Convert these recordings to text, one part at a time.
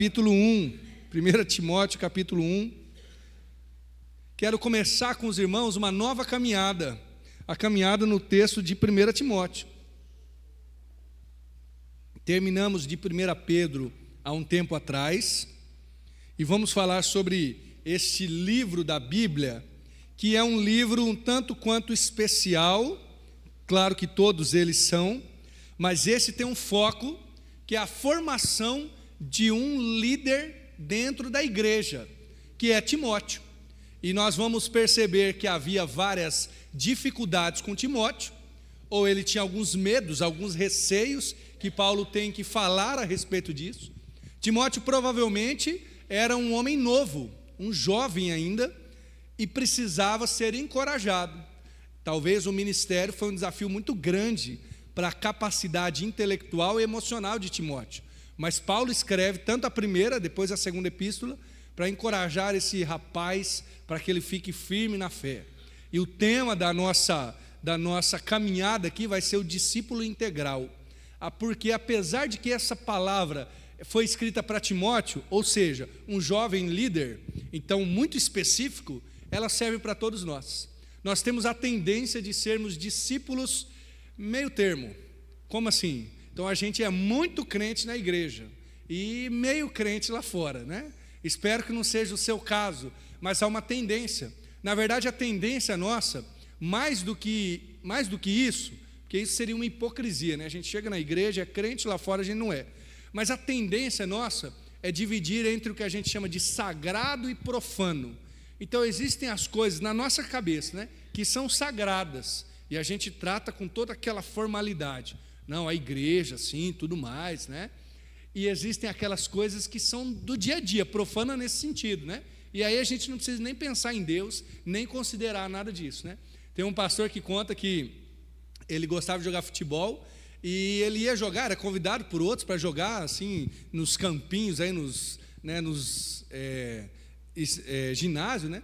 capítulo 1, 1 Timóteo, capítulo 1. Quero começar com os irmãos uma nova caminhada, a caminhada no texto de 1 Timóteo. Terminamos de 1 Pedro há um tempo atrás, e vamos falar sobre este livro da Bíblia, que é um livro um tanto quanto especial, claro que todos eles são, mas esse tem um foco, que é a formação de um líder dentro da igreja, que é Timóteo. E nós vamos perceber que havia várias dificuldades com Timóteo, ou ele tinha alguns medos, alguns receios, que Paulo tem que falar a respeito disso. Timóteo provavelmente era um homem novo, um jovem ainda, e precisava ser encorajado. Talvez o ministério foi um desafio muito grande para a capacidade intelectual e emocional de Timóteo. Mas Paulo escreve tanto a primeira, depois a segunda epístola, para encorajar esse rapaz, para que ele fique firme na fé. E o tema da nossa caminhada aqui vai ser o discípulo integral. Porque apesar de que essa palavra foi escrita para Timóteo, ou seja, um jovem líder, então muito específico, ela serve para todos nós. Nós temos a tendência de sermos discípulos meio termo. Como assim? Então a gente é muito crente na igreja e meio crente lá fora, né? Espero que não seja o seu caso, mas há uma tendência. Na verdade, a tendência nossa, mais do que isso, porque isso seria uma hipocrisia, né? A gente chega na igreja, é crente, lá fora a gente não é. Mas a tendência nossa é dividir entre o que a gente chama de sagrado e profano. Então existem as coisas na nossa cabeça, né, que são sagradas, e a gente trata com toda aquela formalidade. Não, a igreja, sim, tudo mais, né? E existem aquelas coisas que são do dia a dia, profana nesse sentido, né? E aí a gente não precisa nem pensar em Deus, nem considerar nada disso, né? Tem um pastor que conta que ele gostava de jogar futebol, e ele ia jogar, era convidado por outros para jogar, assim, nos campinhos, aí nos ginásio, né?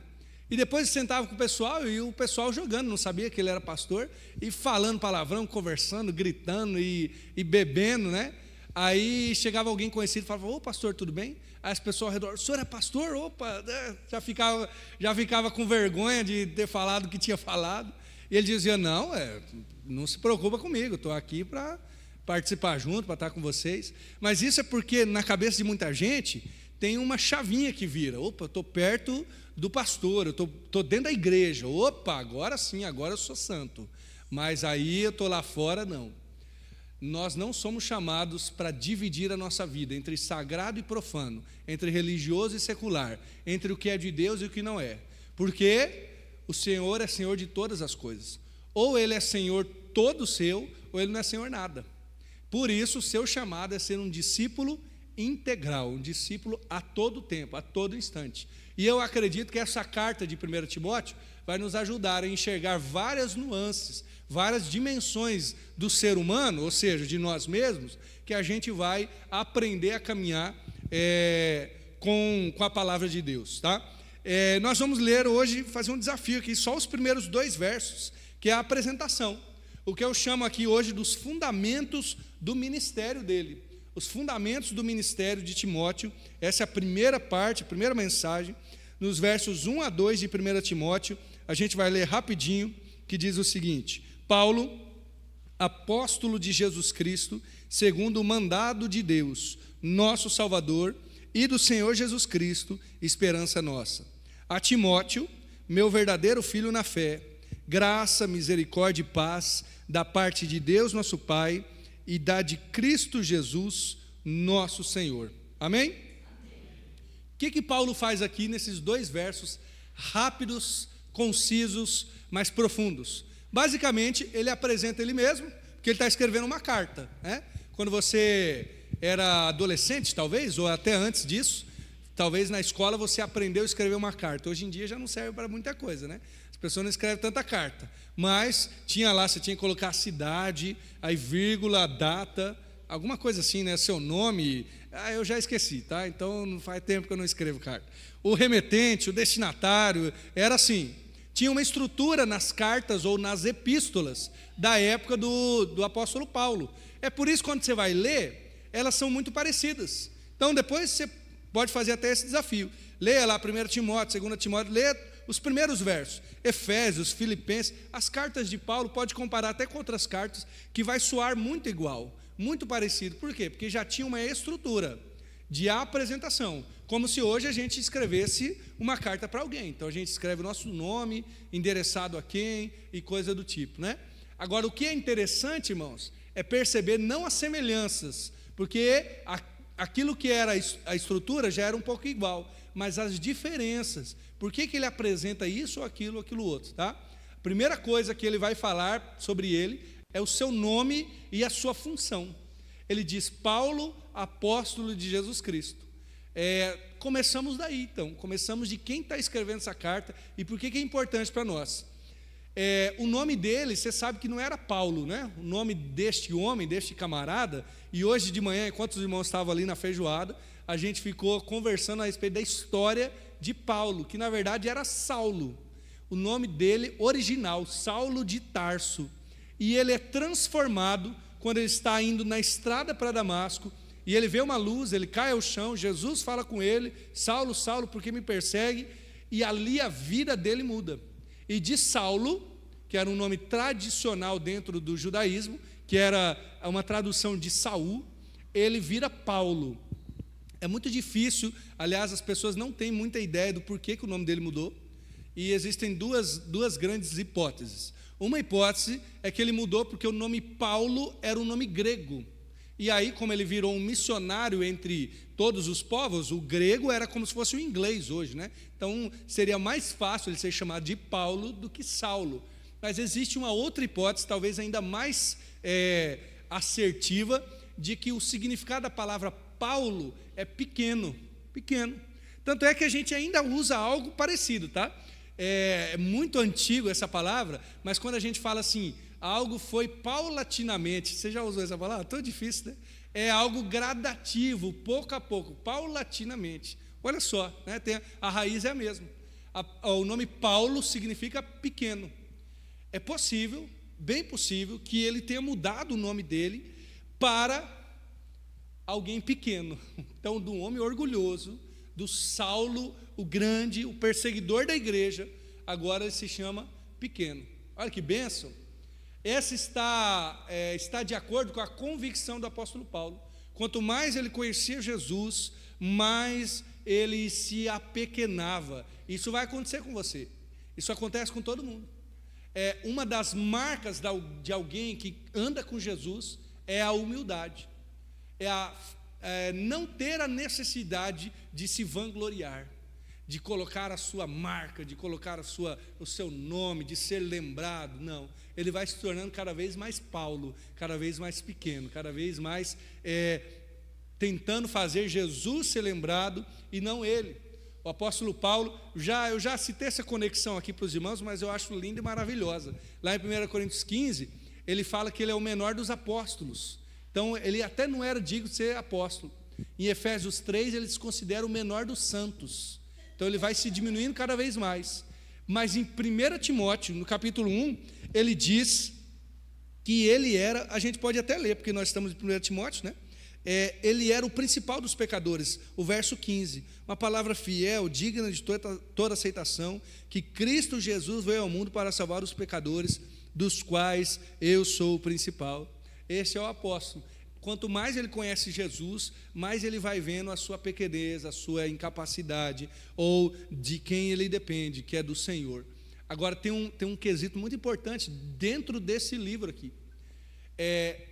E depois sentava com o pessoal, e o pessoal jogando, não sabia que ele era pastor, e falando palavrão, conversando, gritando e bebendo, né? Aí chegava alguém conhecido e falava: ô pastor, tudo bem? Aí as pessoas ao redor: o senhor é pastor? Opa, já ficava com vergonha de ter falado o que tinha falado. E ele dizia: não se preocupa comigo, estou aqui para participar junto, para estar com vocês. Mas isso é porque na cabeça de muita gente tem uma chavinha que vira: opa, eu estou perto do pastor, eu estou dentro da igreja, opa, agora sim, agora eu sou santo. Mas aí eu estou lá fora, não. Nós não somos chamados para dividir a nossa vida entre sagrado e profano, entre religioso e secular, entre o que é de Deus e o que não é. Porque o Senhor é Senhor de todas as coisas. Ou Ele é Senhor todo seu, ou Ele não é Senhor nada. Por isso, o seu chamado é ser um discípulo integral, um discípulo a todo tempo, a todo instante. E eu acredito que essa carta de 1 Timóteo vai nos ajudar a enxergar várias nuances, várias dimensões do ser humano, ou seja, de nós mesmos, que a gente vai aprender a caminhar com a palavra de Deus, tá? Nós vamos ler hoje, fazer um desafio aqui, só os primeiros 2 versos, que é a apresentação, o que eu chamo aqui hoje dos fundamentos do ministério dele, os fundamentos do ministério de Timóteo. Essa é a primeira parte, a primeira mensagem, nos versos 1 a 2 de 1 Timóteo, a gente vai ler rapidinho, que diz o seguinte: Paulo, apóstolo de Jesus Cristo, segundo o mandado de Deus, nosso Salvador, e do Senhor Jesus Cristo, esperança nossa. A Timóteo, meu verdadeiro filho na fé, graça, misericórdia e paz da parte de Deus nosso Pai e da de Cristo Jesus nosso Senhor. Amém? O que Paulo faz aqui nesses 2 versos rápidos, concisos, mas profundos? Basicamente, ele apresenta ele mesmo, porque ele está escrevendo uma carta, né? Quando você era adolescente, talvez, ou até antes disso, talvez na escola você aprendeu a escrever uma carta. Hoje em dia já não serve para muita coisa, né? As pessoas não escrevem tanta carta, mas tinha lá, você tinha que colocar a cidade, aí vírgula, a data, alguma coisa assim, né? Seu nome, eu já esqueci, tá? Então não faz tempo que eu não escrevo carta. O remetente, o destinatário, era assim. Tinha uma estrutura nas cartas ou nas epístolas da época do apóstolo Paulo. É por isso que quando você vai ler, elas são muito parecidas. Então depois você pode fazer até esse desafio. Leia lá 1 Timóteo, 2 Timóteo, leia os primeiros versos. Efésios, Filipenses, as cartas de Paulo, pode comparar até com outras cartas, que vai soar muito igual, muito parecido. Por quê? Porque já tinha uma estrutura de apresentação, como se hoje a gente escrevesse uma carta para alguém. Então a gente escreve o nosso nome, endereçado a quem e coisa do tipo, né? Agora, o que é interessante, irmãos, é perceber não as semelhanças, porque aquilo que era a estrutura já era um pouco igual, mas as diferenças. Por que ele apresenta isso ou aquilo outro, tá? A primeira coisa que ele vai falar sobre ele é o seu nome e a sua função. Ele diz: Paulo, apóstolo de Jesus Cristo. Começamos daí, então. Começamos de quem está escrevendo essa carta e por que é importante para nós. O nome dele, você sabe que não era Paulo, né? O nome deste homem, deste camarada. E hoje de manhã, enquanto os irmãos estavam ali na feijoada, a gente ficou conversando a respeito da história de Paulo, que na verdade era Saulo. O nome dele original, Saulo de Tarso. E ele é transformado quando ele está indo na estrada para Damasco, e ele vê uma luz, ele cai ao chão, Jesus fala com ele: Saulo, Saulo, por que me persegue? E ali a vida dele muda. E de Saulo, que era um nome tradicional dentro do judaísmo, que era uma tradução de Saul, ele vira Paulo. É muito difícil, aliás, as pessoas não têm muita ideia do porquê que o nome dele mudou, e existem duas grandes hipóteses. Uma hipótese é que ele mudou porque o nome Paulo era um nome grego, e aí, como ele virou um missionário entre todos os povos, o grego era como se fosse o inglês hoje, né? Então seria mais fácil ele ser chamado de Paulo do que Saulo. Mas existe uma outra hipótese, talvez ainda mais assertiva, de que o significado da palavra Paulo é pequeno, pequeno. Tanto é que a gente ainda usa algo parecido, tá? É muito antigo essa palavra, mas quando a gente fala assim, algo foi paulatinamente, você já usou essa palavra? Tão difícil, né? É algo gradativo, pouco a pouco, paulatinamente. Olha só, né? A raiz é a mesma. O nome Paulo significa pequeno. É possível, bem possível, que ele tenha mudado o nome dele para alguém pequeno. Então, do homem orgulhoso, do Saulo, o grande, o perseguidor da igreja, agora ele se chama pequeno. Olha que bênção. Essa está de acordo com a convicção do apóstolo Paulo. Quanto mais ele conhecia Jesus, mais ele se apequenava. Isso vai acontecer com você. Isso acontece com todo mundo. Uma das marcas de alguém que anda com Jesus é a humildade. Não ter a necessidade de se vangloriar, de colocar a sua marca, de colocar o seu nome, de ser lembrado. Não, ele vai se tornando cada vez mais Paulo, cada vez mais pequeno, cada vez mais tentando fazer Jesus ser lembrado e não ele. O apóstolo Paulo, eu já citei essa conexão aqui para os irmãos, mas eu acho linda e maravilhosa. Lá em 1 Coríntios 15, ele fala que ele é o menor dos apóstolos. Então, ele até não era digno de ser apóstolo. Em Efésios 3, ele se considera o menor dos santos. Então, ele vai se diminuindo cada vez mais. Mas em 1 Timóteo, no capítulo 1, ele diz que ele era, a gente pode até ler, porque nós estamos em 1 Timóteo, né? Ele era o principal dos pecadores. O verso 15, uma palavra fiel, digna de toda aceitação, que Cristo Jesus veio ao mundo para salvar os pecadores, dos quais eu sou o principal. Esse é o apóstolo. Quanto mais ele conhece Jesus, mais ele vai vendo a sua pequenez, a sua incapacidade, ou de quem ele depende, que é do Senhor. Agora, tem um quesito muito importante dentro desse livro aqui.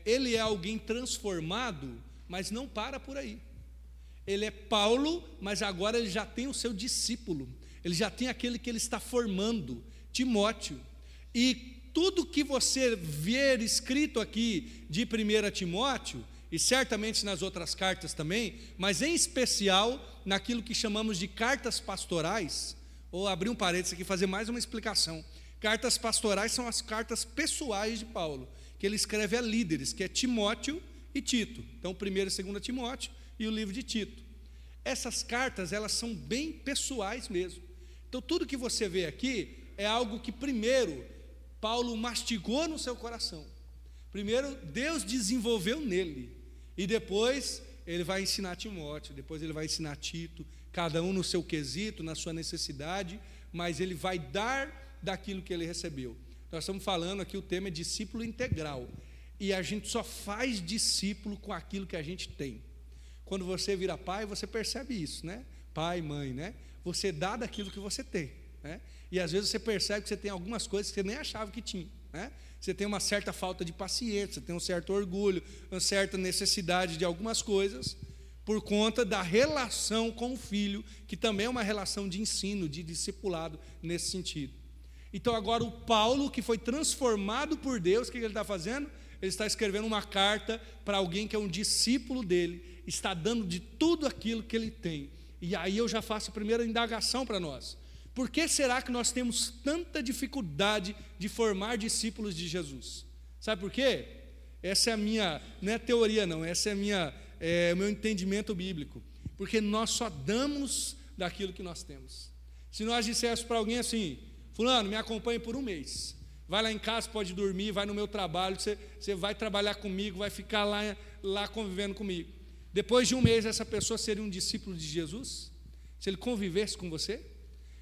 Ele é alguém transformado, mas não para por aí. Ele é Paulo, mas agora ele já tem o seu discípulo. Ele já tem aquele que ele está formando, Timóteo. E tudo que você ver escrito aqui de 1 Timóteo, e certamente nas outras cartas também, mas em especial naquilo que chamamos de cartas pastorais, ou abrir um parênteses aqui e fazer mais uma explicação. Cartas pastorais são as cartas pessoais de Paulo, que ele escreve a líderes, que é Timóteo e Tito. Então, 1 e 2 Timóteo e o livro de Tito. Essas cartas, elas são bem pessoais mesmo. Então, tudo que você vê aqui é algo que primeiro Paulo mastigou no seu coração. Primeiro, Deus desenvolveu nele. E depois, ele vai ensinar Timóteo, depois ele vai ensinar Tito, cada um no seu quesito, na sua necessidade, mas ele vai dar daquilo que ele recebeu. Nós estamos falando aqui, o tema é discípulo integral, e a gente só faz discípulo com aquilo que a gente tem. Quando você vira pai, você percebe isso, né? Pai, mãe, né? Você dá daquilo que você tem, né? E às vezes você percebe que você tem algumas coisas que você nem achava que tinha, né? Você tem uma certa falta de paciência, você tem um certo orgulho, uma certa necessidade de algumas coisas, por conta da relação com o filho, que também é uma relação de ensino, de discipulado nesse sentido. Então agora o Paulo, que foi transformado por Deus, o que ele está fazendo? Ele está escrevendo uma carta para alguém que é um discípulo dele, está dando de tudo aquilo que ele tem. E aí eu já faço a primeira indagação para nós. Por que será que nós temos tanta dificuldade de formar discípulos de Jesus? Sabe por quê? Essa é a minha, não é teoria não, essa é o meu entendimento bíblico. Porque nós só damos daquilo que nós temos. Se nós disséssemos para alguém assim: fulano, me acompanhe por um mês, vai lá em casa, pode dormir, vai no meu trabalho, você vai trabalhar comigo, vai ficar lá convivendo comigo. Depois de um mês, essa pessoa seria um discípulo de Jesus? Se ele convivesse com você?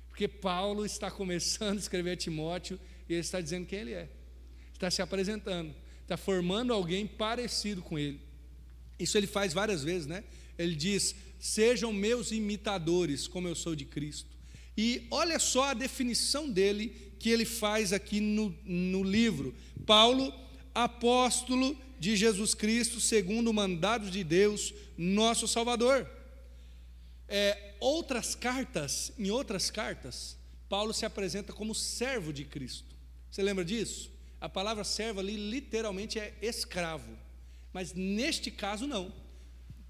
Porque Paulo está começando a escrever a Timóteo, e ele está dizendo quem ele é, está se apresentando, está formando alguém parecido com ele. Isso ele faz várias vezes, né? Ele diz: sejam meus imitadores, como eu sou de Cristo. E olha só a definição dele que ele faz aqui no livro. Paulo, apóstolo de Jesus Cristo, segundo o mandado de Deus, nosso Salvador. Em outras cartas, Paulo se apresenta como servo de Cristo. Você lembra disso? A palavra servo ali literalmente é escravo, mas neste caso não.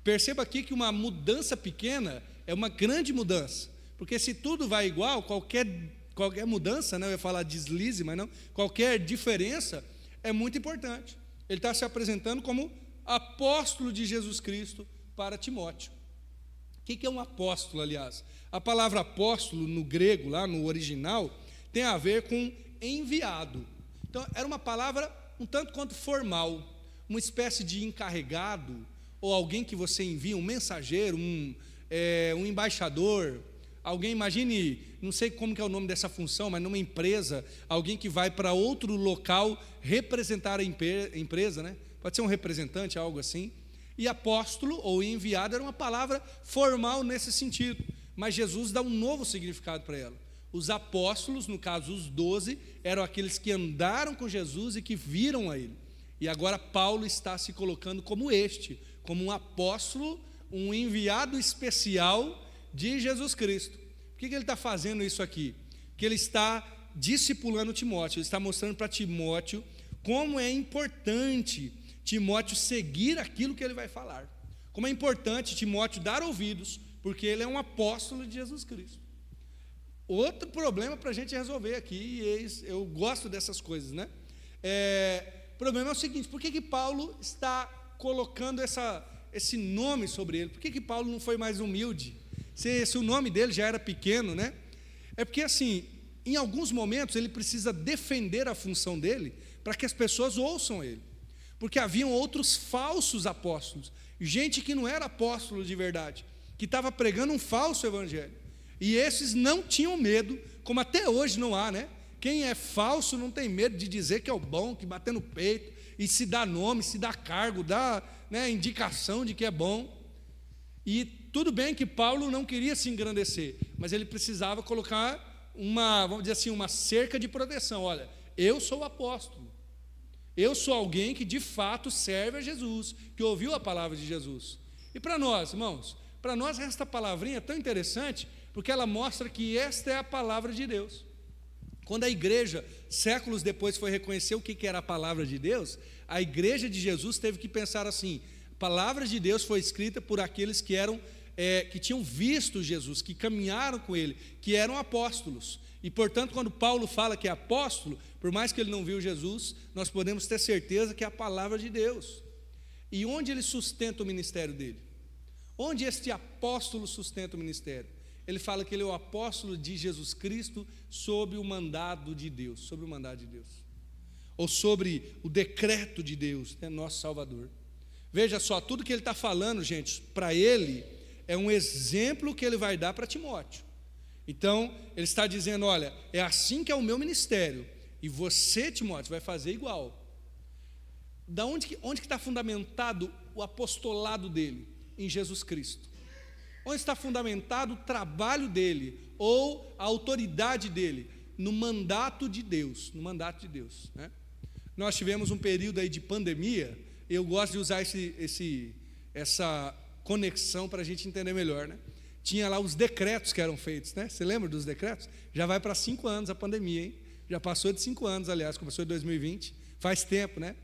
Perceba aqui que uma mudança pequena é uma grande mudança, porque se tudo vai igual, qualquer mudança, não, eu ia falar deslize, mas não, qualquer diferença é muito importante. Ele está se apresentando como apóstolo de Jesus Cristo para Timóteo. O que é um apóstolo, aliás? A palavra apóstolo no grego, lá no original, tem a ver com enviado. Então, era uma palavra um tanto quanto formal, uma espécie de encarregado, ou alguém que você envia, um mensageiro, um embaixador, alguém, imagine, não sei como que é o nome dessa função, mas numa empresa, alguém que vai para outro local representar a empresa, né? Pode ser um representante, algo assim. E apóstolo ou enviado era uma palavra formal nesse sentido, mas Jesus dá um novo significado para ela. Os apóstolos, no caso os 12, eram aqueles que andaram com Jesus e que viram a ele. E agora Paulo está se colocando como um apóstolo, um enviado especial de Jesus Cristo. Por que ele está fazendo isso aqui? Porque ele está discipulando Timóteo, ele está mostrando para Timóteo como é importante Timóteo seguir aquilo que ele vai falar. Como é importante Timóteo dar ouvidos, porque ele é um apóstolo de Jesus Cristo. Outro problema para a gente resolver aqui, e eu gosto dessas coisas, né? O problema é o seguinte: por que Paulo está colocando esse nome sobre ele? Por que Paulo não foi mais humilde? Se o nome dele já era pequeno, né? É porque, assim, em alguns momentos ele precisa defender a função dele para que as pessoas ouçam ele. Porque haviam outros falsos apóstolos, gente que não era apóstolo de verdade, que estava pregando um falso evangelho. E esses não tinham medo, como até hoje não há, né? Quem é falso não tem medo de dizer que é o bom, que bater no peito, e se dá nome, se dá cargo, dá, né, indicação de que é bom. E tudo bem que Paulo não queria se engrandecer, mas ele precisava colocar vamos dizer assim, uma cerca de proteção. Olha, eu sou o apóstolo, eu sou alguém que de fato serve a Jesus, que ouviu a palavra de Jesus. E para nós, irmãos, para nós esta palavrinha é tão interessante, porque ela mostra que esta é a palavra de Deus. Quando a igreja, séculos depois, foi reconhecer o que era a palavra de Deus, a igreja de Jesus teve que pensar assim: a palavra de Deus foi escrita por aqueles que tinham visto Jesus, que caminharam com ele, que eram apóstolos. E, portanto, quando Paulo fala que é apóstolo, por mais que ele não viu Jesus, nós podemos ter certeza que é a palavra de Deus. E onde ele sustenta o ministério dele? Onde este apóstolo sustenta o ministério? Ele fala que ele é o apóstolo de Jesus Cristo sob o mandado de Deus, sobre o mandado de Deus, ou sobre o decreto de Deus, né, nosso Salvador. Veja só, tudo que ele está falando, gente, para ele, é um exemplo que ele vai dar para Timóteo. Então, ele está dizendo, olha, é assim que é o meu ministério, e você, Timóteo, vai fazer igual. Onde que está fundamentado o apostolado dele? Em Jesus Cristo. Onde está fundamentado o trabalho dele, ou a autoridade dele? No mandato de Deus, né? Nós tivemos um período aí de pandemia. Eu gosto de usar essa conexão para a gente entender melhor, né? Tinha lá os decretos que eram feitos, né? Você lembra dos decretos? Já vai para 5 anos a pandemia, hein? Já passou de 5 anos, aliás, começou em 2020, faz tempo, né?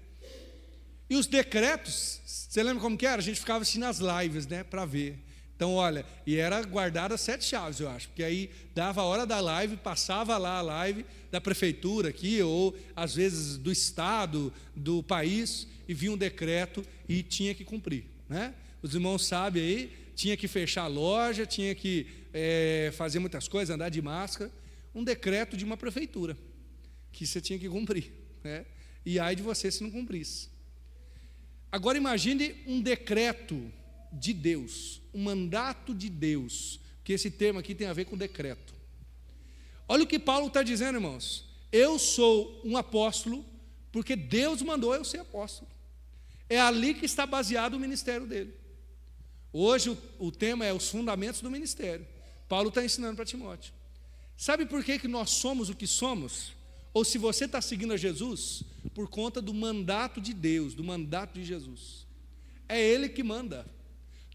E os decretos, você lembra como que era? A gente ficava assim nas lives, né, para ver. Então, olha, e era guardado as 7 chaves, eu acho, porque aí dava a hora da live, passava lá a live da prefeitura aqui, ou às vezes do estado, do país, e vinha um decreto e tinha que cumprir, né? Os irmãos sabem aí, tinha que fechar a loja, tinha que fazer muitas coisas, andar de máscara, um decreto de uma prefeitura, que você tinha que cumprir, né? E ai de você se não cumprisse. Agora imagine um decreto de Deus, um mandato de Deus, que esse termo aqui tem a ver com decreto. Olha o que Paulo está dizendo, irmãos. Eu sou um apóstolo porque Deus mandou eu ser apóstolo. É ali que está baseado o ministério dele. Hoje o tema é os fundamentos do ministério. Paulo está ensinando para Timóteo. Sabe por que nós somos o que somos? Ou se você está seguindo a Jesus, por conta do mandato de Deus, do mandato de Jesus. É Ele que manda.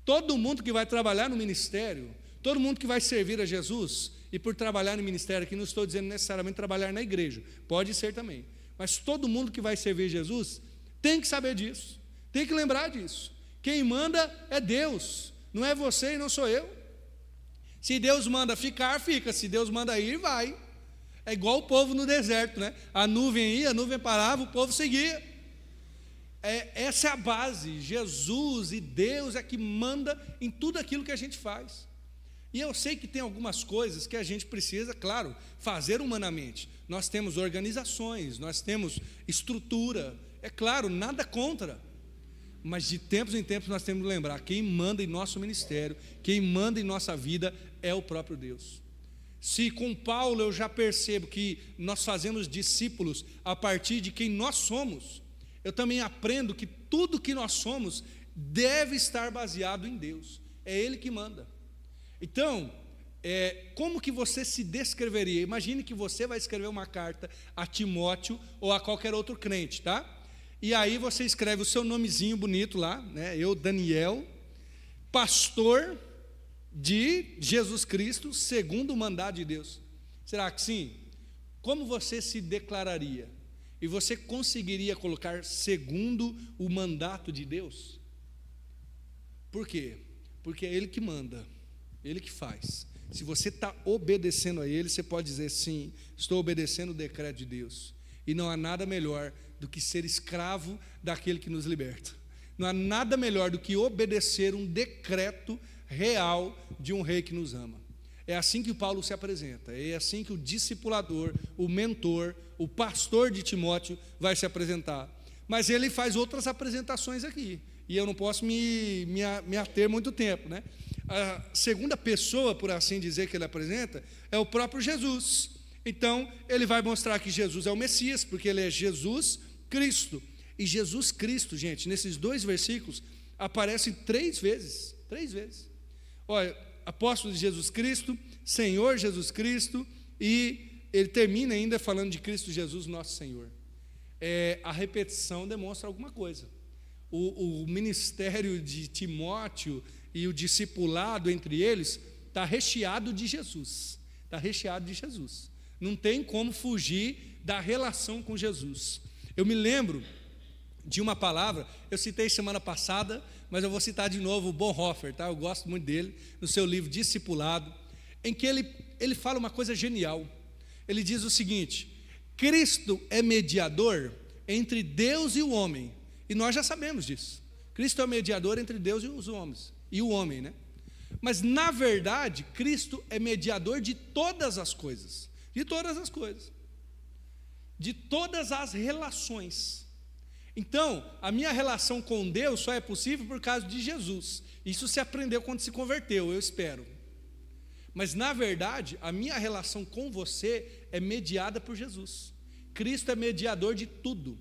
Todo mundo que vai trabalhar no ministério, todo mundo que vai servir a Jesus, e por trabalhar no ministério, aqui não estou dizendo necessariamente trabalhar na igreja, pode ser também, mas todo mundo que vai servir Jesus, tem que saber disso, tem que lembrar disso. Quem manda é Deus, não é você e não sou eu. Se Deus manda ficar, fica, se Deus manda ir, vai. É igual o povo no deserto, né? A nuvem ia, a nuvem parava, o povo seguia. Essa é a base. Jesus e Deus é que manda em tudo aquilo que a gente faz. E eu sei que tem algumas coisas que a gente precisa, claro, fazer humanamente. Nós temos organizações, nós temos estrutura, é claro, nada contra. Mas de tempos em tempos nós temos que lembrar, quem manda em nosso ministério, quem manda em nossa vida é o próprio Deus. Se com Paulo eu já percebo que nós fazemos discípulos a partir de quem nós somos, eu também aprendo que tudo que nós somos deve estar baseado em Deus. É Ele que manda. Então, como que você se descreveria? Imagine que você vai escrever uma carta a Timóteo ou a qualquer outro crente, tá? E aí você escreve o seu nomezinho bonito lá, né? Eu, Daniel, pastor de Jesus Cristo, segundo o mandato de Deus. Será que sim? Como você se declararia? E você conseguiria colocar segundo o mandato de Deus? Por quê? Porque é Ele que manda, Ele que faz. Se você está obedecendo a Ele, você pode dizer sim, estou obedecendo o decreto de Deus. E não há nada melhor do que ser escravo daquele que nos liberta. Não há nada melhor do que obedecer um decreto real de um rei que nos ama. É assim que Paulo se apresenta, é assim que o discipulador, o mentor, o pastor de Timóteo vai se apresentar. Mas ele faz outras apresentações aqui, e eu não posso me ater muito tempo, né? A segunda pessoa, por assim dizer, que ele apresenta, é o próprio Jesus. Então, ele vai mostrar que Jesus é o Messias, porque ele é Jesus Cristo. E Jesus Cristo, gente, nesses 2 versículos, aparecem 3 vezes. 3 vezes. Olha, apóstolo de Jesus Cristo, Senhor Jesus Cristo, e ele termina ainda falando de Cristo Jesus, nosso Senhor. A repetição demonstra alguma coisa. O ministério de Timóteo e o discipulado entre eles está recheado de Jesus. Está recheado de Jesus. Não tem como fugir da relação com Jesus. Eu me lembro de uma palavra, eu citei semana passada, mas eu vou citar de novo o Bonhoeffer, tá? Eu gosto muito dele, no seu livro Discipulado, em que ele fala uma coisa genial. Ele diz o seguinte: Cristo é mediador entre Deus e o homem, e nós já sabemos disso. Cristo é o mediador entre Deus e os homens, e o homem, né? Mas na verdade, Cristo é mediador de todas as coisas, de todas as coisas, de todas as relações. Então, a minha relação com Deus só é possível por causa de Jesus. Isso se aprendeu quando se converteu, eu espero. Mas, na verdade, a minha relação com você é mediada por Jesus. Cristo é mediador de tudo.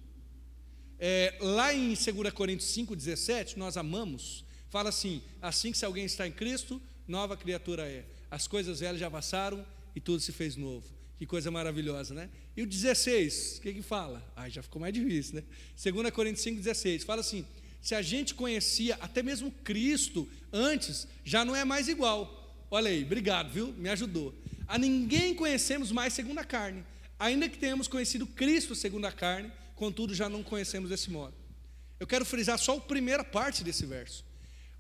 Lá em 2 Coríntios 5,17, nós amamos, fala assim que se alguém está em Cristo, nova criatura é. As coisas velhas já passaram e tudo se fez novo. Que coisa maravilhosa, né? E o 16, o que fala? Já ficou mais difícil, né? 2 Coríntios 5,16, fala assim: se a gente conhecia até mesmo Cristo antes, já não é mais igual. Olha aí, obrigado, viu? Me ajudou. A ninguém conhecemos mais segundo a carne, ainda que tenhamos conhecido Cristo segundo a carne, contudo já não conhecemos desse modo. Eu quero frisar só a primeira parte desse verso.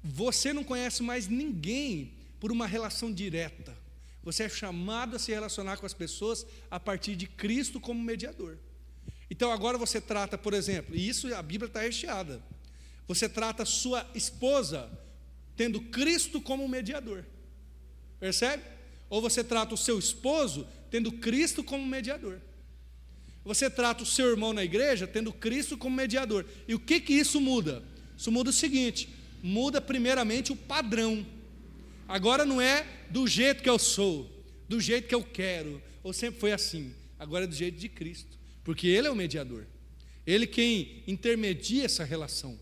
Você não conhece mais ninguém por uma relação direta. Você é chamado a se relacionar com as pessoas a partir de Cristo como mediador. Então agora você trata, por exemplo, e isso a Bíblia está recheada, você trata a sua esposa tendo Cristo como mediador. Percebe? Ou você trata o seu esposo tendo Cristo como mediador. Você trata o seu irmão na igreja tendo Cristo como mediador. E o que isso muda? Isso muda o seguinte: muda primeiramente o padrão. Agora não é do jeito que eu sou, do jeito que eu quero, ou sempre foi assim. Agora é do jeito de Cristo, porque Ele é o mediador. Ele quem intermedia essa relação.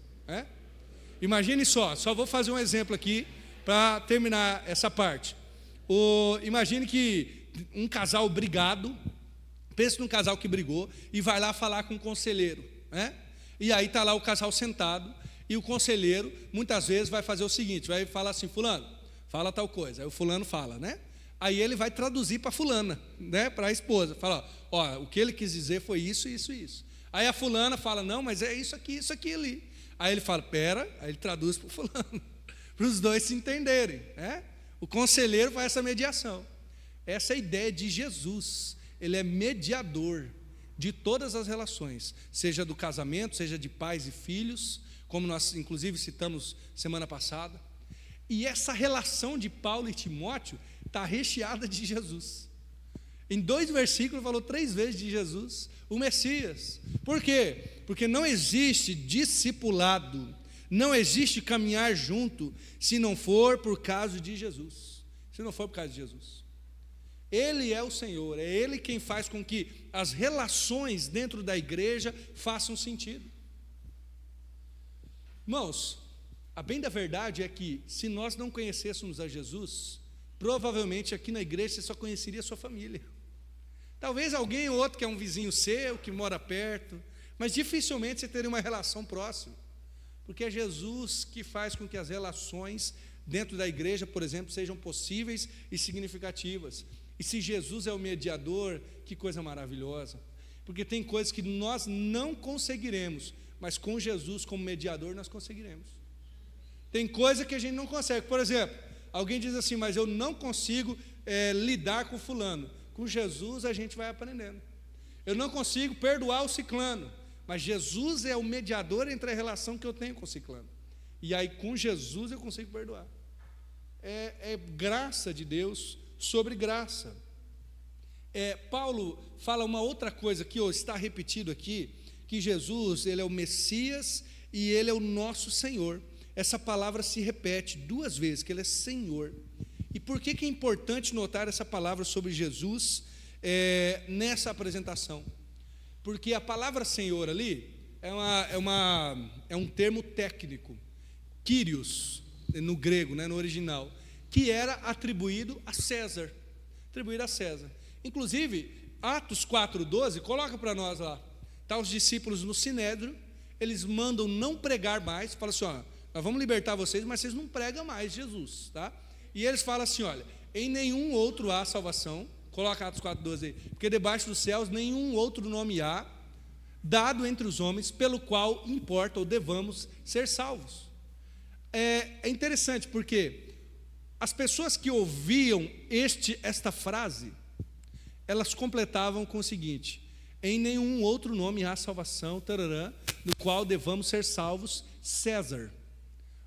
Imagine só vou fazer um exemplo aqui para terminar essa parte. Imagine que um casal brigado, pense num casal que brigou e vai lá falar com um conselheiro, e aí está lá o casal sentado, e o conselheiro muitas vezes vai fazer o seguinte, vai falar assim: fulano, fala tal coisa, aí o fulano fala, aí ele vai traduzir para a fulana, para a esposa, fala, o que ele quis dizer foi isso, isso, isso. Aí a fulana fala, não, mas é isso aqui ali. Aí ele fala, pera, aí ele traduz para o fulano, para os dois se entenderem, O conselheiro faz essa mediação. Essa é a ideia de Jesus. Ele é mediador de todas as relações, seja do casamento, seja de pais e filhos, como nós inclusive citamos semana passada. E essa relação de Paulo e Timóteo está recheada de Jesus. Em 2 versículos falou 3 vezes de Jesus, o Messias. Por quê? Porque não existe discipulado, não existe caminhar junto, se não for por causa de Jesus. Se não for por causa de Jesus. Ele é o Senhor, é Ele quem faz com que as relações dentro da igreja façam sentido. Irmãos, a bem da verdade é que, se nós não conhecêssemos a Jesus, provavelmente aqui na igreja você só conheceria a sua família. Talvez alguém ou outro que é um vizinho seu, que mora perto, mas dificilmente você teria uma relação próxima, porque é Jesus que faz com que as relações dentro da igreja, por exemplo, sejam possíveis e significativas. E se Jesus é o mediador, que coisa maravilhosa, porque tem coisas que nós não conseguiremos, mas com Jesus como mediador nós conseguiremos. Tem coisa que a gente não consegue, por exemplo, alguém diz assim, mas eu não consigo lidar com fulano. Com Jesus a gente vai aprendendo. Eu não consigo perdoar o ciclano, mas Jesus é o mediador entre a relação que eu tenho com o ciclano. E aí com Jesus eu consigo perdoar. É graça de Deus sobre graça. Paulo fala uma outra coisa que está repetido aqui, que Jesus, Ele é o Messias e Ele é o nosso Senhor. Essa palavra se repete 2 vezes, que Ele é Senhor. E por que é importante notar essa palavra sobre Jesus nessa apresentação? Porque a palavra Senhor ali é um termo técnico, Kyrios, no grego, no original, que era atribuído a César. Inclusive, Atos 4,12, coloca para nós lá, está os discípulos no Sinédrio, eles mandam não pregar mais, falam assim, nós vamos libertar vocês, mas vocês não pregam mais Jesus, tá? E eles falam assim, olha, em nenhum outro há salvação, coloca Atos 4,12 aí, porque debaixo dos céus nenhum outro nome há, dado entre os homens, pelo qual importa ou devamos ser salvos. É interessante, porque as pessoas que ouviam esta frase, elas completavam com o seguinte, em nenhum outro nome há salvação, tarará, no qual devamos ser salvos, César,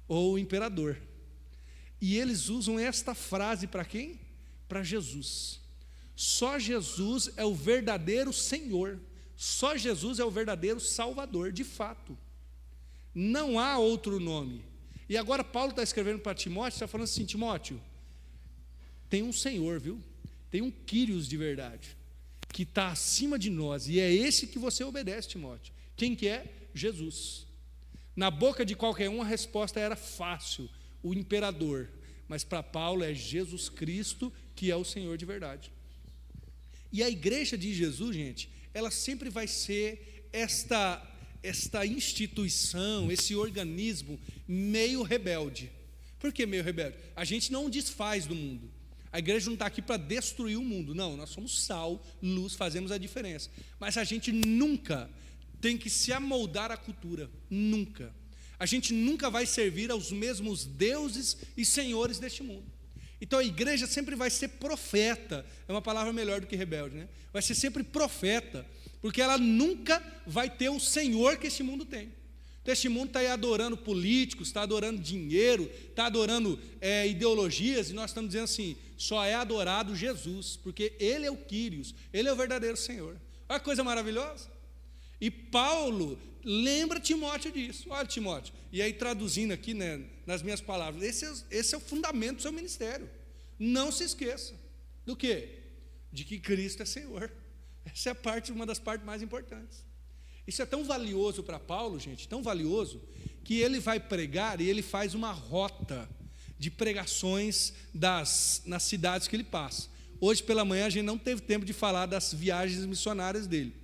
ou imperador. E eles usam esta frase para quem? Para Jesus. Só Jesus é o verdadeiro Senhor. Só Jesus é o verdadeiro Salvador, de fato. Não há outro nome. E agora Paulo está escrevendo para Timóteo, está falando assim: Timóteo, tem um Senhor, viu? Tem um Quírios de verdade, que está acima de nós, e é esse que você obedece, Timóteo. Quem que é? Jesus. Na boca de qualquer um a resposta era fácil, o imperador. Mas para Paulo é Jesus Cristo que é o Senhor de verdade. E a igreja de Jesus, gente, ela sempre vai ser esta instituição, esse organismo meio rebelde. Por que meio rebelde? A gente não desfaz do mundo. A igreja não está aqui para destruir o mundo. Não, nós somos sal, luz, fazemos a diferença. Mas a gente nunca tem que se amoldar à cultura. Nunca. A gente nunca vai servir aos mesmos deuses e senhores deste mundo. Então a igreja sempre vai ser profeta. É uma palavra melhor do que rebelde, né? Vai ser sempre profeta, porque ela nunca vai ter o Senhor que este mundo tem. Então este mundo está aí adorando políticos, está adorando dinheiro, está adorando ideologias, e nós estamos dizendo assim: só é adorado Jesus, porque Ele é o Quírios, Ele é o verdadeiro Senhor. Olha que coisa maravilhosa. E Paulo lembra Timóteo disso. Olha, Timóteo, e aí traduzindo aqui, né, nas minhas palavras, esse é o fundamento do seu ministério. Não se esqueça do quê? De que Cristo é Senhor. Essa é uma das partes mais importantes. Isso é tão valioso para Paulo, gente, tão valioso, que ele vai pregar e ele faz uma rota de pregações nas cidades que ele passa. Hoje pela manhã a gente não teve tempo de falar das viagens missionárias dele,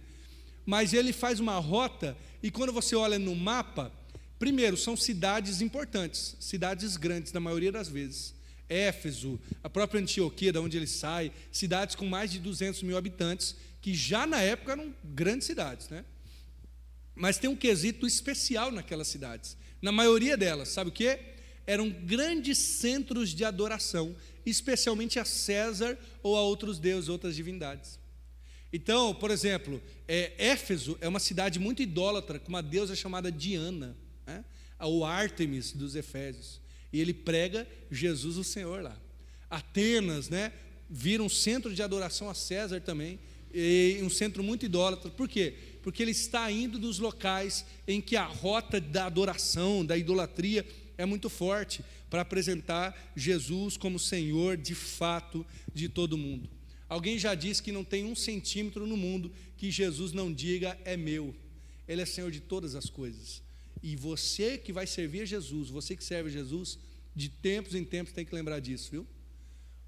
mas ele faz uma rota, e quando você olha no mapa, primeiro, são cidades importantes, cidades grandes, na maioria das vezes. Éfeso, a própria Antioquia, da onde ele sai, cidades com mais de 200 mil habitantes, que já na época eram grandes cidades, né? Mas tem um quesito especial naquelas cidades. Na maioria delas, sabe o quê? Eram grandes centros de adoração, especialmente a César ou a outros deuses, outras divindades. Então, por exemplo, Éfeso é uma cidade muito idólatra, com uma deusa chamada Diana, né? Ou Ártemis dos Efésios. E ele prega Jesus o Senhor lá. Atenas, né, vira um centro de adoração a César também, e um centro muito idólatra. Por quê? Porque ele está indo dos locais em que a rota da adoração, da idolatria, é muito forte, para apresentar Jesus como Senhor de fato de todo mundo. Alguém já disse que não tem 1 centímetro no mundo que Jesus não diga é meu. Ele é Senhor de todas as coisas. E você que vai servir a Jesus, você que serve a Jesus, de tempos em tempos tem que lembrar disso, viu?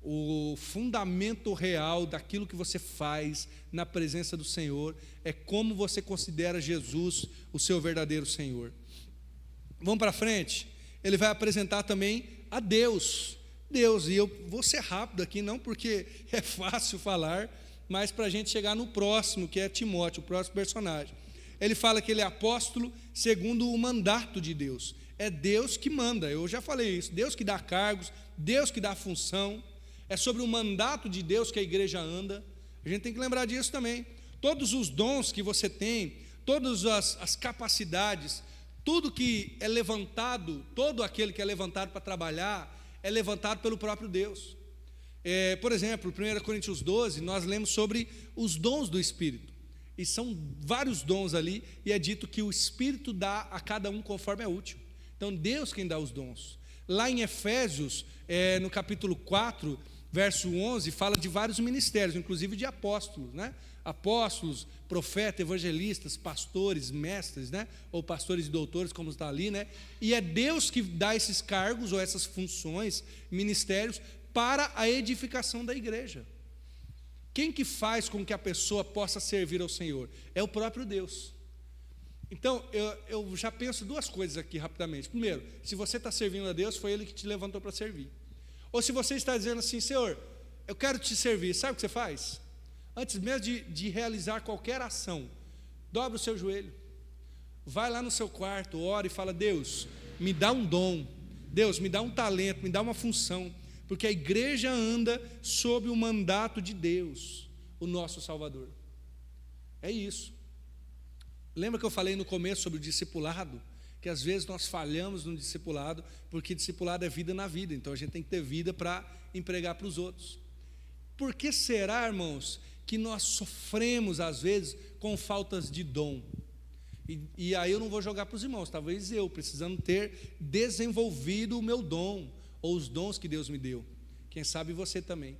O fundamento real daquilo que você faz na presença do Senhor é como você considera Jesus o seu verdadeiro Senhor. Vamos para frente. Ele vai apresentar também a Deus, e eu vou ser rápido aqui, não porque é fácil falar, mas para a gente chegar no próximo, que é Timóteo, o próximo personagem. Ele fala que ele é apóstolo segundo o mandato de Deus. É Deus que manda, eu já falei isso, Deus que dá cargos, Deus que dá função. É sobre o mandato de Deus que a igreja anda. A gente tem que lembrar disso também. Todos os dons que você tem, todas as capacidades, tudo que é levantado, todo aquele que é levantado para trabalhar, é levantado pelo próprio Deus. Por exemplo, 1 Coríntios 12, nós lemos sobre os dons do Espírito. E são vários dons ali, e é dito que o Espírito dá a cada um conforme é útil. Então, Deus quem dá os dons. Lá em Efésios, no capítulo 4, verso 11, fala de vários ministérios, inclusive de apóstolos, né? Apóstolos, profetas, evangelistas, pastores, mestres, né? Ou pastores e doutores, como está ali, né? E é Deus que dá esses cargos ou essas funções, ministérios, para a edificação da igreja. Quem que faz com que a pessoa possa servir ao Senhor? É o próprio Deus. Então, eu já penso duas coisas aqui rapidamente. Primeiro, se você está servindo a Deus, foi Ele que te levantou para servir. Ou se você está dizendo assim: Senhor, eu quero te servir, sabe o que você faz? Antes mesmo de realizar qualquer ação, dobra o seu joelho, vai lá no seu quarto, ora e fala: Deus, me dá um dom, Deus, me dá um talento, me dá uma função, porque a igreja anda sob o mandato de Deus, o nosso Salvador. É isso. Lembra que eu falei no começo sobre o discipulado? Que às vezes nós falhamos no discipulado, porque discipulado é vida na vida, então a gente tem que ter vida para empregar para os outros. Por que será, irmãos, que nós sofremos, às vezes, com faltas de dom. E aí eu não vou jogar para os irmãos, talvez eu, precisando ter desenvolvido o meu dom, ou os dons que Deus me deu. Quem sabe você também.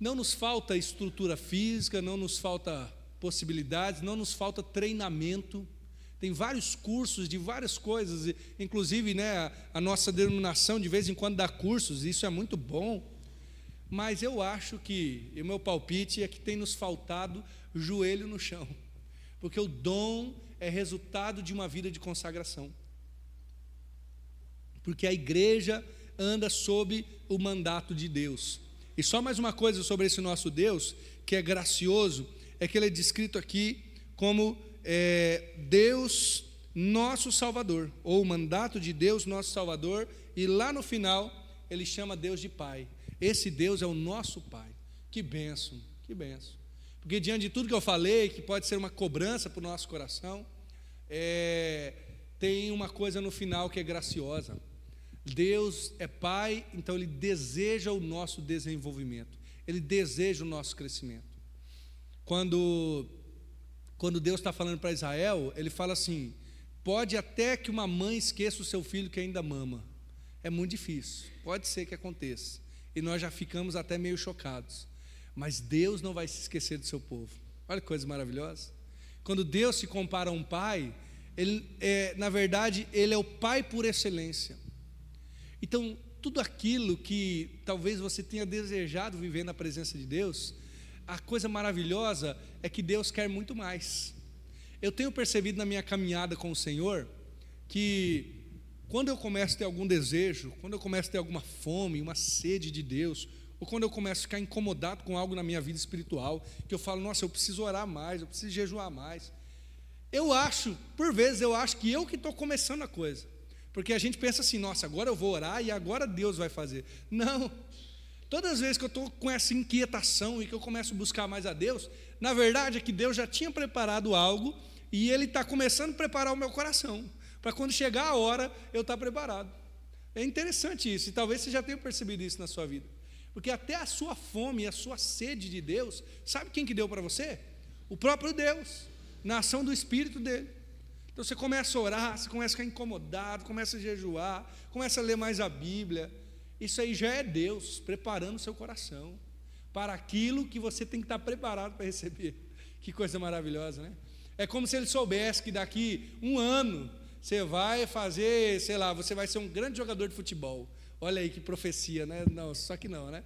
Não nos falta estrutura física, não nos falta possibilidades, não nos falta treinamento. Tem vários cursos de várias coisas, inclusive, né, a nossa denominação de vez em quando dá cursos, isso é muito bom. Mas eu acho que, e o meu palpite é que tem nos faltado joelho no chão, porque o dom é resultado de uma vida de consagração. Porque a igreja anda sob o mandato de Deus. E só mais uma coisa sobre esse nosso Deus, que é gracioso, é que ele é descrito aqui como Deus nosso Salvador, ou o mandato de Deus nosso Salvador, e lá no final ele chama Deus de Pai. Esse Deus é o nosso Pai. Que bênção, que bênção. Porque diante de tudo que eu falei, que pode ser uma cobrança para o nosso coração, tem uma coisa no final que é graciosa. Deus é Pai, então Ele deseja o nosso desenvolvimento, Ele deseja o nosso crescimento. Quando Deus está falando para Israel, Ele fala assim: pode até que uma mãe esqueça o seu filho que ainda mama. É muito difícil, pode ser que aconteça, e nós já ficamos até meio chocados, mas Deus não vai se esquecer do seu povo. Olha que coisa maravilhosa. Quando Deus se compara a um pai, na verdade, Ele é o Pai por excelência. Então, tudo aquilo que talvez você tenha desejado viver na presença de Deus, a coisa maravilhosa é que Deus quer muito mais. Eu tenho percebido na minha caminhada com o Senhor, que quando eu começo a ter algum desejo, quando eu começo a ter alguma fome, uma sede de Deus, ou quando eu começo a ficar incomodado com algo na minha vida espiritual, que eu falo, nossa, eu preciso orar mais, eu preciso jejuar mais, por vezes eu acho que eu que estou começando a coisa. Porque a gente pensa assim, nossa, agora eu vou orar e agora Deus vai fazer. Não, todas as vezes que eu estou com essa inquietação e que eu começo a buscar mais a Deus, na verdade é que Deus já tinha preparado algo e Ele está começando a preparar o meu coração, para quando chegar a hora eu estar preparado. É interessante isso, e talvez você já tenha percebido isso na sua vida, porque até a sua fome e a sua sede de Deus, sabe quem que deu para você? O próprio Deus, na ação do Espírito dele. Então você começa a orar, você começa a ficar incomodado, começa a jejuar, começa a ler mais a Bíblia. Isso aí já é Deus preparando o seu coração para aquilo que você tem que estar preparado para receber. Que coisa maravilhosa, né? É como se Ele soubesse que daqui um ano você vai fazer, sei lá, você vai ser um grande jogador de futebol. Olha aí que profecia, né? Não, só que não, né?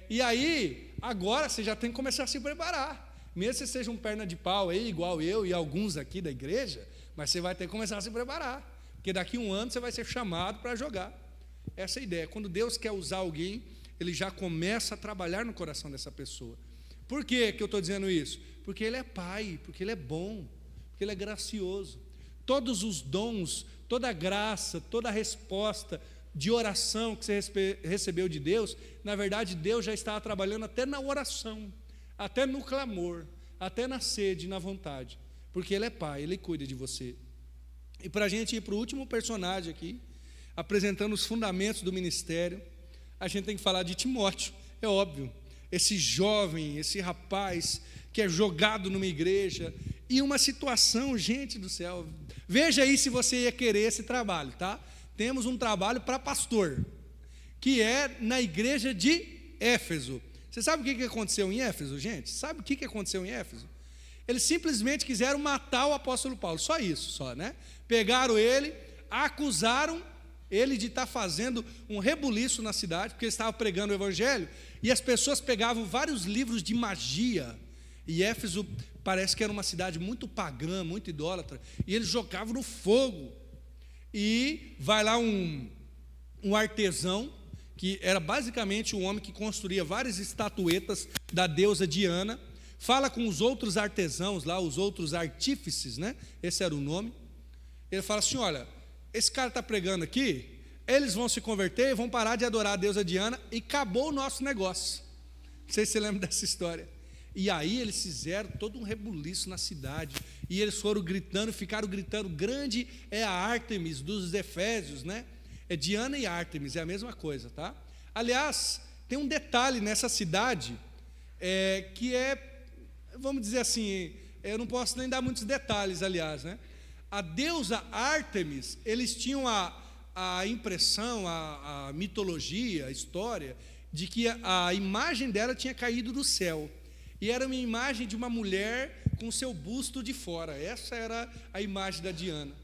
E aí, agora você já tem que começar a se preparar. Mesmo que você seja um perna de pau aí, igual eu e alguns aqui da igreja, mas você vai ter que começar a se preparar, porque daqui um ano você vai ser chamado para jogar. Essa é a ideia. Quando Deus quer usar alguém, Ele já começa a trabalhar no coração dessa pessoa. Por que eu estou dizendo isso? Porque Ele é Pai, porque Ele é bom, porque Ele é gracioso. Todos os dons, toda a graça, toda a resposta de oração que você recebeu de Deus, na verdade Deus já estava trabalhando até na oração, até no clamor, até na sede, na vontade, porque Ele é Pai, Ele cuida de você. E para a gente ir para o último personagem aqui, apresentando os fundamentos do ministério, a gente tem que falar de Timóteo, é óbvio, esse jovem, esse rapaz que é jogado numa igreja, e uma situação, gente do céu, veja aí se você ia querer esse trabalho, tá? Temos um trabalho para pastor, que é na igreja de Éfeso. Você sabe o que aconteceu em Éfeso, gente? Sabe o que aconteceu em Éfeso? Eles simplesmente quiseram matar o apóstolo Paulo, só isso, né? Pegaram ele, acusaram ele de estar fazendo um rebuliço na cidade, porque ele estava pregando o evangelho, e as pessoas pegavam vários livros de magia, e Éfeso parece que era uma cidade muito pagã, muito idólatra, e eles jogavam no fogo, e vai lá um artesão, que era basicamente um homem que construía várias estatuetas da deusa Diana, fala com os outros artesãos lá, os outros artífices, né? Esse era o nome. Ele fala assim, olha, esse cara está pregando aqui, eles vão se converter, vão parar de adorar a deusa Diana e acabou o nosso negócio. Não sei se você lembra dessa história. E aí eles fizeram todo um rebuliço na cidade, e eles foram gritando, ficaram gritando, grande é a Ártemis dos Efésios, né? É Diana e Ártemis, é a mesma coisa, tá? Aliás, tem um detalhe nessa cidade, que vamos dizer assim, eu não posso nem dar muitos detalhes, aliás, né? A deusa Ártemis, eles tinham a impressão, a mitologia, a história, de que a imagem dela tinha caído do céu, e era uma imagem de uma mulher com seu busto de fora. Essa era a imagem da Diana.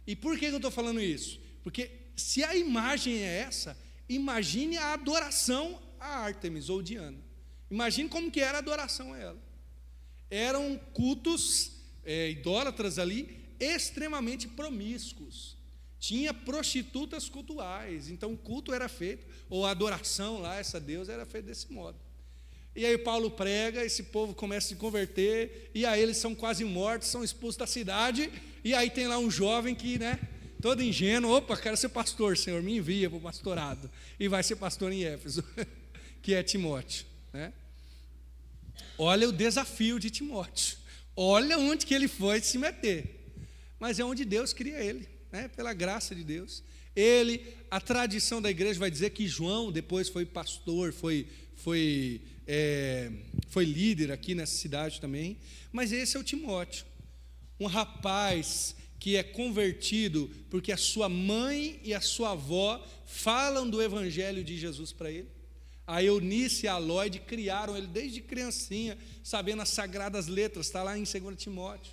E por que eu estou falando isso? Porque se a imagem é essa, imagine a adoração a Ártemis ou Diana. Imagine como que era a adoração a ela. Eram cultos idólatras ali, extremamente promíscuos. Tinha prostitutas cultuais, então o culto era feito, ou a adoração lá, essa deusa, era feita desse modo. E aí Paulo prega, esse povo começa a se converter, e aí eles são quase mortos, são expulsos da cidade, e aí tem lá um jovem que, todo ingênuo, opa, quero ser pastor, Senhor, me envia para o pastorado, e vai ser pastor em Éfeso, que é Timóteo, né? Olha o desafio de Timóteo, olha onde que ele foi se meter, mas é onde Deus cria ele, pela graça de Deus. A tradição da igreja vai dizer que João depois foi pastor, foi líder aqui nessa cidade também, mas esse é o Timóteo, um rapaz que é convertido porque a sua mãe e a sua avó falam do evangelho de Jesus para ele. A Eunice e a Lloyd criaram ele desde criancinha, sabendo as sagradas letras, está lá em 2 Timóteo,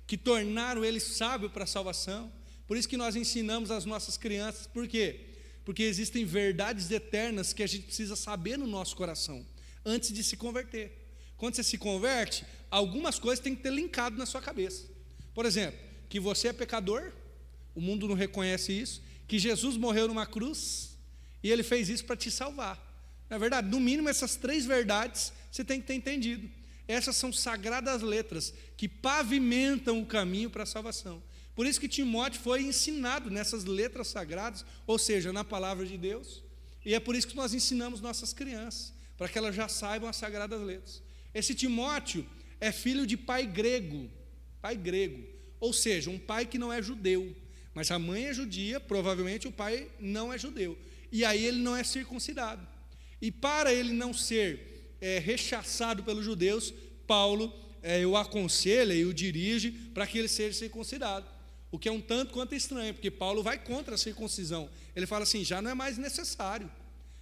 que tornaram ele sábio para a salvação. Por isso que nós ensinamos as nossas crianças. Por quê? Porque existem verdades eternas que a gente precisa saber no nosso coração antes de se converter. Quando você se converte, algumas coisas têm que ter linkado na sua cabeça. Por exemplo, que você é pecador, o mundo não reconhece isso, que Jesus morreu numa cruz e ele fez isso para te salvar. Na verdade, no mínimo essas 3 verdades você tem que ter entendido. Essas são sagradas letras que pavimentam o caminho para a salvação. Por isso que Timóteo foi ensinado nessas letras sagradas, ou seja, na palavra de Deus. E é por isso que nós ensinamos nossas crianças, para que elas já saibam as sagradas letras. Esse Timóteo é filho de pai grego, ou seja, um pai que não é judeu, mas a mãe é judia, provavelmente o pai não é judeu, e aí ele não é circuncidado. E para ele não ser rechaçado pelos judeus, Paulo o aconselha e o dirige para que ele seja circuncidado, o que é um tanto quanto estranho, porque Paulo vai contra a circuncisão. Ele fala assim, já não é mais necessário,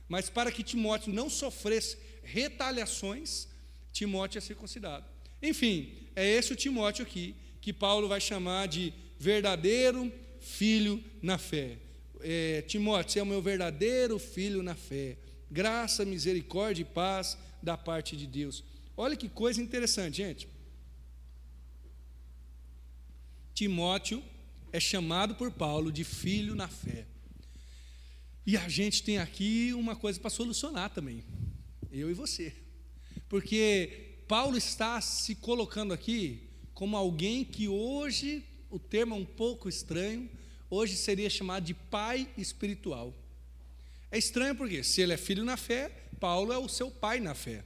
mas para que Timóteo não sofresse retaliações, Timóteo é circuncidado. Enfim, é esse o Timóteo aqui, que Paulo vai chamar de verdadeiro filho na fé. Timóteo, você é o meu verdadeiro filho na fé. Graça, misericórdia e paz da parte de Deus. Olha que coisa interessante, gente. Timóteo é chamado por Paulo de filho na fé. E a gente tem aqui uma coisa para solucionar também, eu e você. Porque Paulo está se colocando aqui como alguém que hoje, o termo é um pouco estranho, hoje seria chamado de pai espiritual. É estranho porque se ele é filho na fé, Paulo é o seu pai na fé,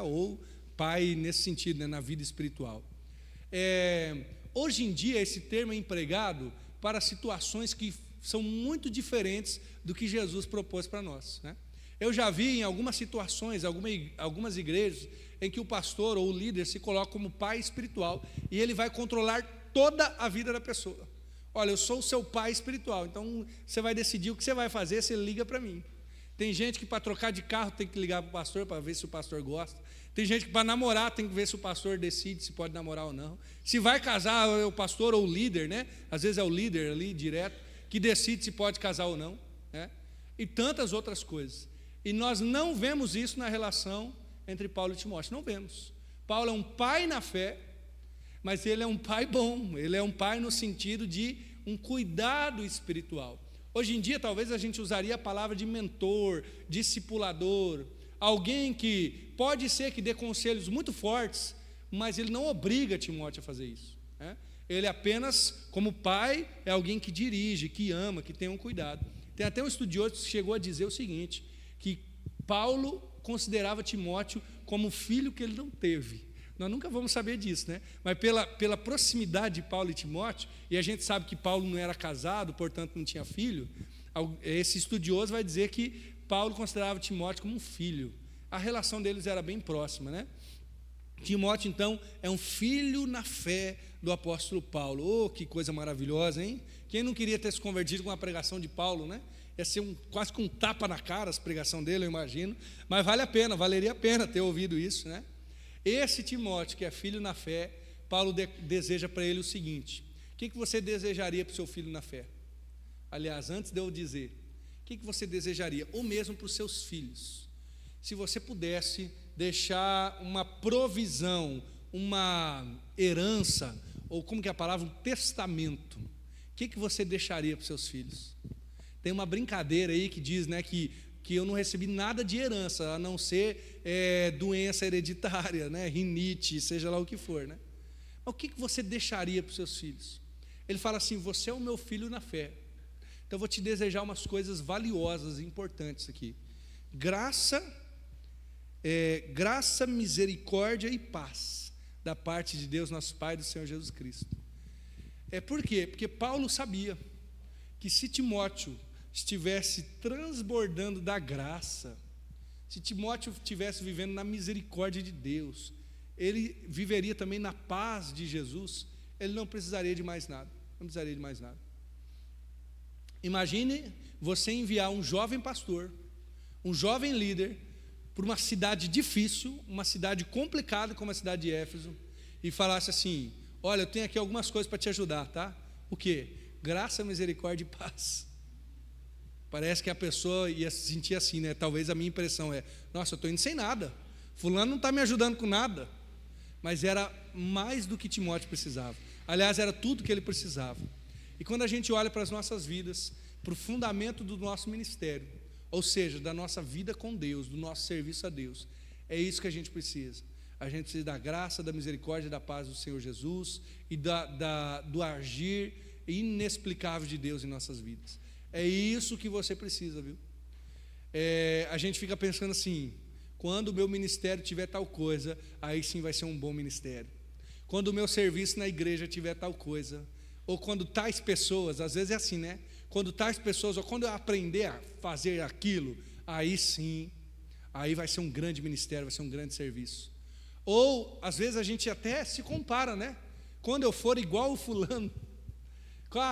ou pai nesse sentido, na vida espiritual. Hoje em dia esse termo é empregado para situações que são muito diferentes do que Jesus propôs para nós, Eu já vi em algumas situações, algumas igrejas, em que o pastor ou o líder se coloca como pai espiritual e ele vai controlar toda a vida da pessoa. Olha, eu sou o seu pai espiritual, então você vai decidir o que você vai fazer, você liga para mim. Tem gente que para trocar de carro tem que ligar para o pastor para ver se o pastor gosta. Tem gente que para namorar tem que ver se o pastor decide se pode namorar ou não. Se vai casar, é o pastor ou o líder, Às vezes é o líder ali direto que decide se pode casar ou não, E tantas outras coisas. E nós não vemos isso na relação entre Paulo e Timóteo, não vemos. Paulo é um pai na fé, mas ele é um pai bom, ele é um pai no sentido de um cuidado espiritual. Hoje em dia, talvez a gente usaria a palavra de mentor, discipulador, alguém que pode ser que dê conselhos muito fortes, mas ele não obriga Timóteo a fazer isso, Ele apenas, como pai, é alguém que dirige, que ama, que tem um cuidado. Tem até um estudioso que chegou a dizer o seguinte, que Paulo considerava Timóteo como filho que ele não teve. Nós nunca vamos saber disso, Mas pela proximidade de Paulo e Timóteo, e a gente sabe que Paulo não era casado, portanto não tinha filho, esse estudioso vai dizer que Paulo considerava Timóteo como um filho. a relação deles era bem próxima, né? Timóteo, então, é um filho na fé do apóstolo Paulo. Oh, que coisa maravilhosa, hein? Quem não queria ter se convertido com a pregação de Paulo, né? Ia ser quase que um tapa na cara a pregação dele, eu imagino. Mas vale a pena, valeria a pena ter ouvido isso, né? Esse Timóteo, que é filho na fé, Paulo deseja para ele o seguinte: o que você desejaria para o seu filho na fé? Aliás, antes de eu dizer, o que você desejaria? Ou mesmo para os seus filhos? Se você pudesse deixar uma provisão, uma herança, ou como que é a palavra? Um testamento. O que você deixaria para os seus filhos? Tem uma brincadeira aí que diz, né, que eu não recebi nada de herança, a não ser doença hereditária, né, rinite, seja lá o que for, né? Mas o que você deixaria para os seus filhos? Ele fala assim: você é o meu filho na fé, então eu vou te desejar umas coisas valiosas e importantes aqui. Graça, misericórdia e paz da parte de Deus, nosso Pai, do Senhor Jesus Cristo. Por quê? Porque Paulo sabia que se Timóteo estivesse transbordando da graça, se Timóteo estivesse vivendo na misericórdia de Deus, ele viveria também na paz de Jesus, ele não precisaria de mais nada, não precisaria de mais nada. Imagine você enviar um jovem pastor, um jovem líder, para uma cidade difícil, uma cidade complicada como a cidade de Éfeso, e falasse assim: olha, eu tenho aqui algumas coisas para te ajudar, tá? O quê? Graça, misericórdia e paz. Parece que a pessoa ia se sentir assim, né? Talvez a minha impressão é: nossa, eu estou indo sem nada, fulano não está me ajudando com nada. Mas era mais do que Timóteo precisava. Aliás, era tudo que ele precisava. E quando a gente olha para as nossas vidas, para o fundamento do nosso ministério, ou seja, da nossa vida com Deus, do nosso serviço a Deus, é isso que a gente precisa. A gente precisa da graça, da misericórdia e da paz do Senhor Jesus e do agir inexplicável de Deus em nossas vidas. É isso que você precisa, viu? A gente fica pensando assim: quando o meu ministério tiver tal coisa, aí sim vai ser um bom ministério. Quando o meu serviço na igreja tiver tal coisa, ou quando tais pessoas, às vezes é assim, né? Quando tais pessoas, ou quando eu aprender a fazer aquilo, aí sim, aí vai ser um grande ministério, vai ser um grande serviço. Ou, às vezes a gente até se compara, né? Quando eu for igual o fulano,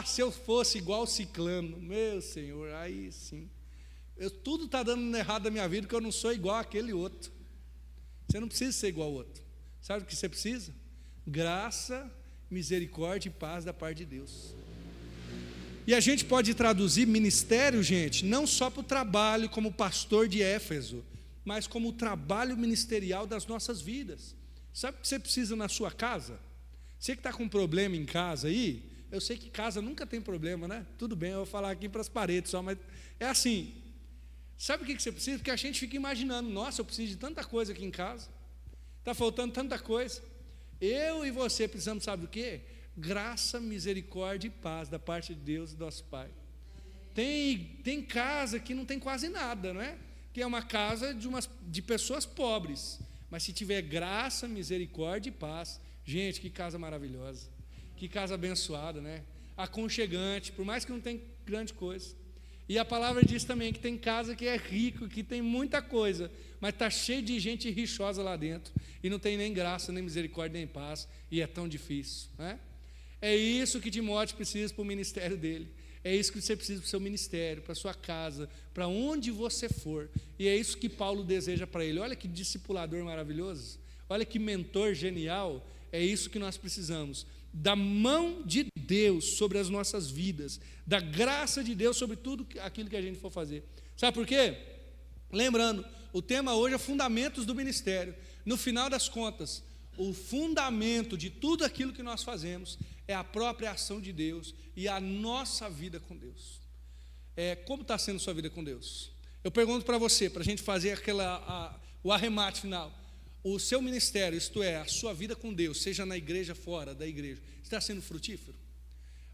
se eu fosse igual o ciclano, meu Senhor, aí sim. Tudo está dando errado na minha vida, porque eu não sou igual àquele outro. Você não precisa ser igual ao outro. Sabe o que você precisa? Graça, misericórdia e paz da parte de Deus. E a gente pode traduzir ministério, gente, não só para o trabalho como pastor de Éfeso, mas como o trabalho ministerial das nossas vidas. Sabe o que você precisa na sua casa? Você que está com problema em casa aí, eu sei que casa nunca tem problema, né? Tudo bem, eu vou falar aqui para as paredes só, mas é assim. Sabe o que você precisa? Porque a gente fica imaginando: nossa, eu preciso de tanta coisa aqui em casa, está faltando tanta coisa. Eu e você precisamos, sabe do quê? Graça, misericórdia e paz da parte de Deus e do nosso Pai. Tem casa que não tem quase nada, não é? Que é uma casa de pessoas pobres, mas se tiver graça, misericórdia e paz, gente, que casa maravilhosa, que casa abençoada, né? Aconchegante, por mais que não tenha grande coisa. E a palavra diz também que tem casa que é rico, que tem muita coisa, mas está cheio de gente rixosa lá dentro, e não tem nem graça, nem misericórdia, nem paz, e é tão difícil, né? É isso que Timóteo precisa para o ministério dele. É isso que você precisa para o seu ministério, para a sua casa, para onde você for. E é isso que Paulo deseja para ele. Olha que discipulador maravilhoso, olha que mentor genial. É isso que nós precisamos, da mão de Deus sobre as nossas vidas, da graça de Deus sobre tudo aquilo que a gente for fazer. Sabe por quê? Lembrando, o tema hoje é fundamentos do ministério. No final das contas, o fundamento de tudo aquilo que nós fazemos é a própria ação de Deus e a nossa vida com Deus. Como está sendo sua vida com Deus? Eu pergunto para você, para a gente fazer o arremate final. O seu ministério, isto é, a sua vida com Deus, seja na igreja, fora da igreja, está sendo frutífero?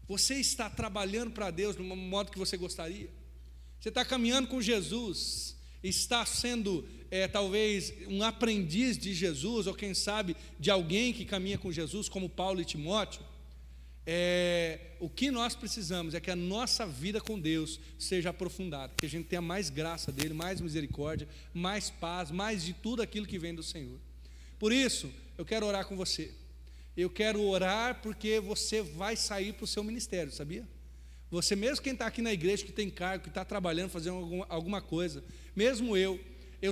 Você está trabalhando para Deus do modo que você gostaria? Você está caminhando com Jesus? Está sendo, talvez, um aprendiz de Jesus, ou quem sabe, de alguém que caminha com Jesus, como Paulo e Timóteo? O que nós precisamos é que a nossa vida com Deus seja aprofundada, que a gente tenha mais graça dele, mais misericórdia, mais paz, mais de tudo aquilo que vem do Senhor. Por isso, eu quero orar com você. Eu quero orar porque você vai sair para o seu ministério, sabia? Você mesmo, quem está aqui na igreja, que tem cargo, que está trabalhando, fazendo alguma coisa, mesmo eu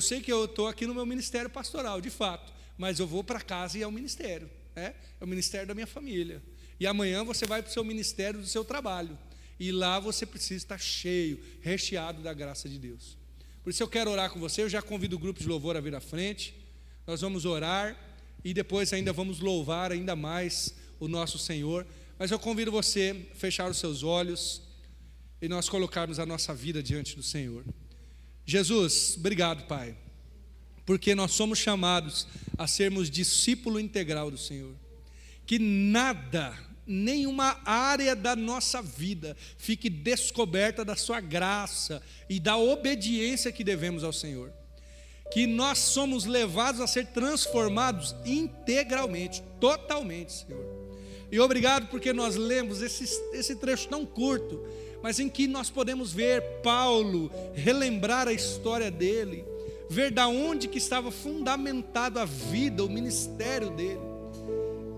sei que eu estou aqui no meu ministério pastoral, de fato, mas eu vou para casa e é o ministério, é o ministério da minha família. E amanhã você vai para o seu ministério do seu trabalho, e lá você precisa estar cheio, recheado da graça de Deus. Por isso eu quero orar com você. Eu já convido o grupo de louvor a vir à frente. Nós vamos orar e depois ainda vamos louvar ainda mais o nosso Senhor. Mas eu convido você a fechar os seus olhos e nós colocarmos a nossa vida diante do Senhor. Jesus, obrigado, Pai, porque nós somos chamados a sermos discípulo integral do Senhor. Que nada, nenhuma área da nossa vida fique descoberta da sua graça e da obediência que devemos ao Senhor. Que nós somos levados a ser transformados totalmente, Senhor. E obrigado porque nós lemos esse trecho tão curto, mas em que nós podemos ver Paulo relembrar a história dele, ver da onde que estava fundamentado a vida, o ministério dele,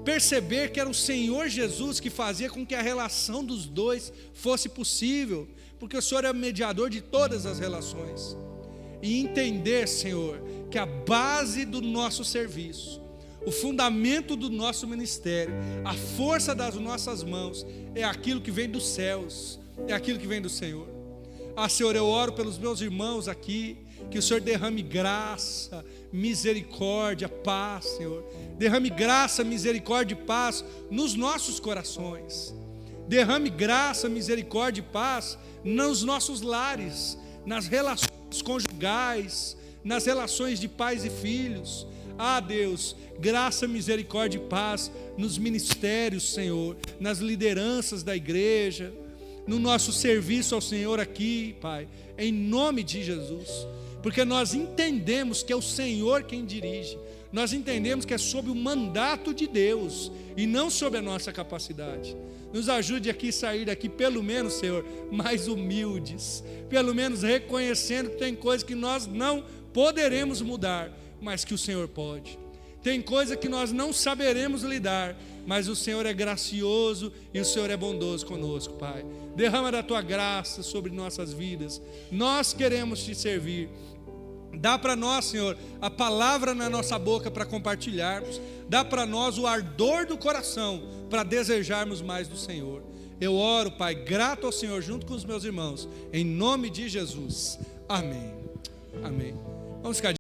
perceber que era o Senhor Jesus que fazia com que a relação dos dois fosse possível, porque o Senhor é o mediador de todas as relações, e entender, Senhor, que a base do nosso serviço, o fundamento do nosso ministério, a força das nossas mãos, é aquilo que vem dos céus, é aquilo que vem do Senhor. Senhor, eu oro pelos meus irmãos aqui, que o Senhor derrame graça, misericórdia, paz, Senhor. Derrame graça, misericórdia e paz nos nossos corações. Derrame graça, misericórdia e paz nos nossos lares, nas relações conjugais, nas relações de pais e filhos. Deus, graça, misericórdia e paz nos ministérios, Senhor, nas lideranças da igreja, no nosso serviço ao Senhor aqui, Pai, em nome de Jesus, porque nós entendemos que é o Senhor quem dirige, nós entendemos que é sob o mandato de Deus e não sob a nossa capacidade. Nos ajude aqui a sair daqui, pelo menos, Senhor, mais humildes, pelo menos reconhecendo que tem coisas que nós não poderemos mudar, mas que o Senhor pode. Tem coisa que nós não saberemos lidar, mas o Senhor é gracioso e o Senhor é bondoso conosco, Pai. Derrama da Tua graça sobre nossas vidas. Nós queremos Te servir. Dá para nós, Senhor, a palavra na nossa boca para compartilharmos. Dá para nós o ardor do coração para desejarmos mais do Senhor. Eu oro, Pai, grato ao Senhor junto com os meus irmãos, em nome de Jesus. Amém. Amém. Vamos ficar